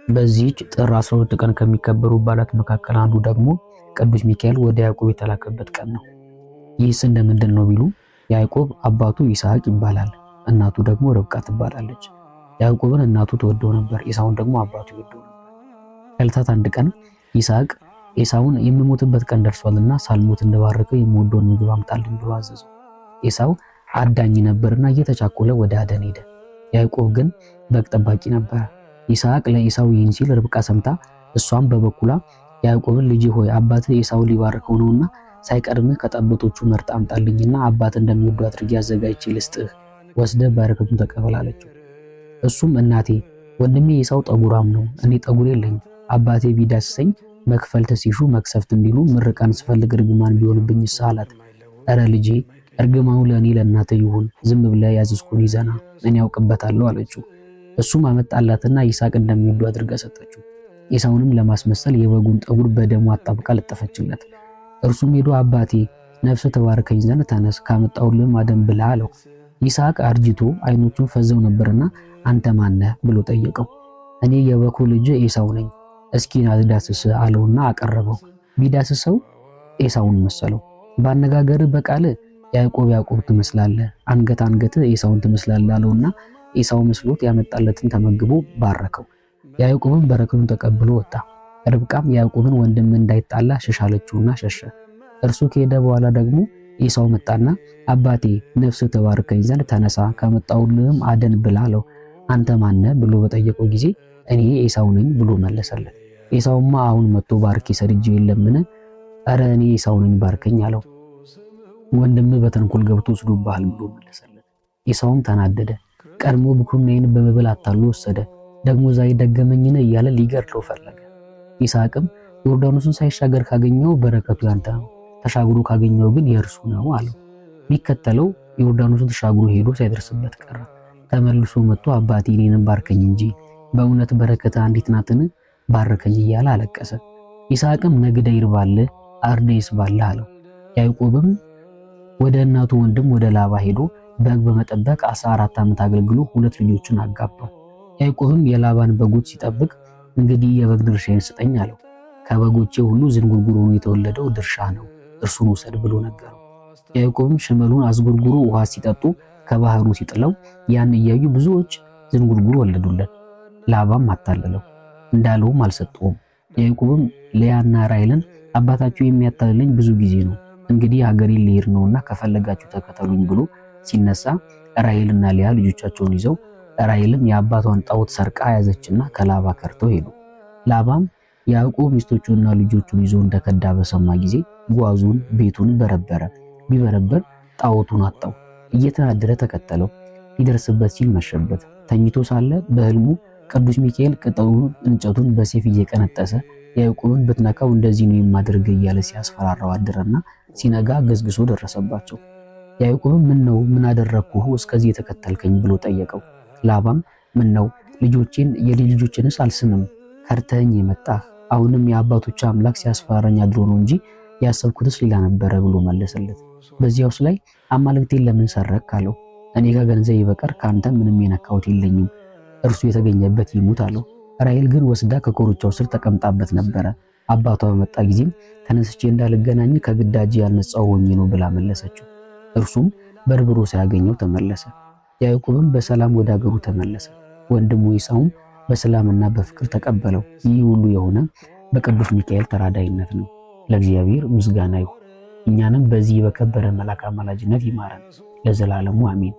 በዚህች ጥር 12 ቀን ከሚከበሩ በዓላት መካከል አንዱ ደግሞ ቅዱስ ሚካኤል ወደ ያዕቆብ የተላከበት ቀን ነው። ይህስ እንደምንድን ነው ቢሉ ያዕቆብ አባቱ ይስሐቅ ይባላል፣ እናቱ ደግሞ ርብቃ ትባላለች። ያዕቆብን እናቱ ትወደው ነበር፣ ኤሳውን ደግሞ አባቱ ይወደው ነበር። ከዕለታት አንድ ቀን ይስሐቅ ኤሳውን የምሞትበት ቀን ደርሷልና ሳልሞት እንደባረከው የምወደውን ምግብ አምጣልኝ ብሎ አዘዘው። ኤሳው አዳኝ ነበርና እየተቻኮለ ወደ አደን ሄደ። ያዕቆብ ግን በግ ጠባቂ ነበር። ይስሐቅ ለኤሳው ይህን ሲል ርብቃ ሰምታ እሷም በበኩሏ ያዕቆብን ልጄ ሆይ አባትህ ኤሳው ሊባርከው ነውና ሳይቀድምህ ከጠቦቶቹ መርጥ አምጣልኝና አባት እንደሚወዱ አድርጌ አዘጋጅቼ ልስጥህ፣ ወስደህ በረከቱን ተቀበል አለችው። እሱም እናቴ ወንድሜ ኤሳው ጠጉራም ነው፣ እኔ ጠጉር የለኝም። አባቴ ቢዳስሰኝ መክፈልት ሲሹ መክሰፍት እንዲሉ ምርቃን ስፈልግ እርግማን ቢሆንብኝስ አላት። እረ ልጄ እርግማኑ ለእኔ ለእናትህ ይሁን፣ ዝም ብለህ ያዝዝኩን ይዘና እኔ ያውቅበታለሁ አለችው። እሱም አመጣላትና ይስሐቅ እንደሚወዱ አድርጋ ሰጠችው። ኤሳውንም ለማስመሰል የበጉን ጠጉር በደሙ አጣብቃ ለጠፈችለት። እርሱም ሄዶ አባቴ ነፍስ ተባርከኝ ዘንድ ተነስ፣ ካመጣሁልህም አደን ብላ አለው። ይስሐቅ አርጅቶ አይኖቹን ፈዘው ነበርና አንተ ማነህ ብሎ ጠየቀው። እኔ የበኩር ልጅ ኤሳው ነኝ፣ እስኪ ናዳስስ አለውና አቀረበው። ቢዳስሰው ኤሳውን መሰለው። ባነጋገርህ በቃልህ ያዕቆብ ትመስላለህ፣ አንገት ኤሳውን ትመስላለህ አለውና ኤሳው መስሎት ያመጣለትን ተመግቦ ባረከው። ያዕቆብም በረከቱን ተቀብሎ ወጣ። ርብቃም ያዕቆብን ወንድም እንዳይጣላ ሸሻለችውና ሸሸ። እርሱ ከሄደ በኋላ ደግሞ ኤሳው መጣና አባቴ ነፍስ ተባርከኝ ዘንድ ተነሳ፣ ካመጣሁልህም አደን ብላ አለው። አንተ ማነህ ብሎ በጠየቀው ጊዜ እኔ ኤሳው ነኝ ብሎ መለሰለት። ኤሳውማ አሁን መጥቶ ባርኪ ሰድጄ የለምን? አረ እኔ ኤሳው ነኝ ባርከኝ አለው። ወንድምህ በተንኮል ገብቶ ወስዶብሃል ብሎ መለሰለት። ኤሳውም ተናደደ። ቀድሞ ብኩርናዬን በመብል አታሎ ወሰደ፣ ደግሞ ዛሬ ደገመኝን እያለ ሊገድለው ፈለገ። ይስሐቅም ዮርዳኖስን ሳይሻገር ካገኘው በረከቱ ያንተ ነው፣ ተሻግሮ ካገኘው ግን የእርሱ ነው አለው። ቢከተለው ዮርዳኖስን ተሻግሮ ሄዶ ሳይደርስበት ቀረ። ተመልሶ መጥቶ አባቴ እኔንም ባርከኝ እንጂ በእውነት በረከት አንዲት ናትን? ባርከኝ እያለ አለቀሰ። ይስሐቅም ነግደ ይርባልህ አርደ ይስባልህ አለው። ያዕቆብም ወደ እናቱ ወንድም ወደ ላባ ሄዶ በግ በመጠበቅ 14 ዓመት አገልግሎ 2 ልጆችን አጋባው። ያዕቆብም የላባን በጎች ሲጠብቅ እንግዲህ የበግ ድርሻዬን ስጠኝ አለው። ከበጎቼ ሁሉ ዝንጉርጉር ሆኖ የተወለደው ድርሻ ነው፣ እርሱን ውሰድ ብሎ ነገረው። ያዕቆብም ሽመሉን አዝጉርጉሮ ውሃ ሲጠጡ ከባህሩ ሲጥለው ያን እያዩ ብዙዎች ዝንጉርጉር ወለዱለት። ላባም አታለለው፣ እንዳለውም አልሰጠውም። ያዕቆብም ልያና ራሔልን አባታችሁ የሚያታልለኝ ብዙ ጊዜ ነው፣ እንግዲህ ሀገሬን ልሄድ ነውና ከፈለጋችሁ ተከተሉኝ ብሎ ሲነሳ ራሔልና ልያ ልጆቻቸውን ይዘው ራሔልም የአባቷን ጣዖት ሰርቃ ያዘችና ከላባ ከርተው ሄዱ። ላባም ያዕቆብ ሚስቶቹንና ልጆቹን ይዞ እንደከዳ በሰማ ጊዜ ጓዙን ቤቱን በረበረ። ቢበረበር ጣዖቱን አጣው። እየተናደደ ተከተለው። ሊደርስበት ሲል መሸበት። ተኝቶ ሳለ በሕልሙ ቅዱስ ሚካኤል ቅጠሉን እንጨቱን በሰይፍ እየቀነጠሰ ያዕቆብን ብትነካው እንደዚህ ነው የማደርግ እያለ ሲያስፈራራው አደረና ሲነጋ ገዝግሶ ደረሰባቸው። ያዕቆብም ምን አደረግኩህ እስከዚህ የተከተልከኝ ብሎ ጠየቀው። ላባም ነው ልጆቼን የልጅ ልጆችንስ አልስምም ከርተኝ የመጣህ አሁንም የአባቶች አምላክ ሲያስፈራራኝ አድሮ ነው እንጂ ያሰብኩትስ ሌላ ነበረ ብሎ መለሰለት። በዚያውስ ላይ አማልክቴን ለምን ሰረክ አለው። እኔ ከገንዘብ በቀር ካንተ ምንም የነካሁት የለኝም፣ እርሱ የተገኘበት ይሙት አለው። ራሔል ግን ወስዳ ከኮርቻው ስር ተቀምጣበት ነበረ። አባቷ በመጣ ጊዜም ተነስቼ እንዳልገናኝ ከግዳጅ ያልነጻው ሆኜ ነው ብላ መለሰችው። እርሱም በርብሮ ሳያገኘው ተመለሰ። ያዕቆብም በሰላም ወደ አገሩ ተመለሰ። ወንድሙ ኤሳውም በሰላምና በፍቅር ተቀበለው። ይህ ሁሉ የሆነ በቅዱስ ሚካኤል ተራዳይነት ነው። ለእግዚአብሔር ምስጋና ይሁን። እኛንም በዚህ በከበረ መልአክ አማላጅነት ይማረን ለዘላለሙ አሜን።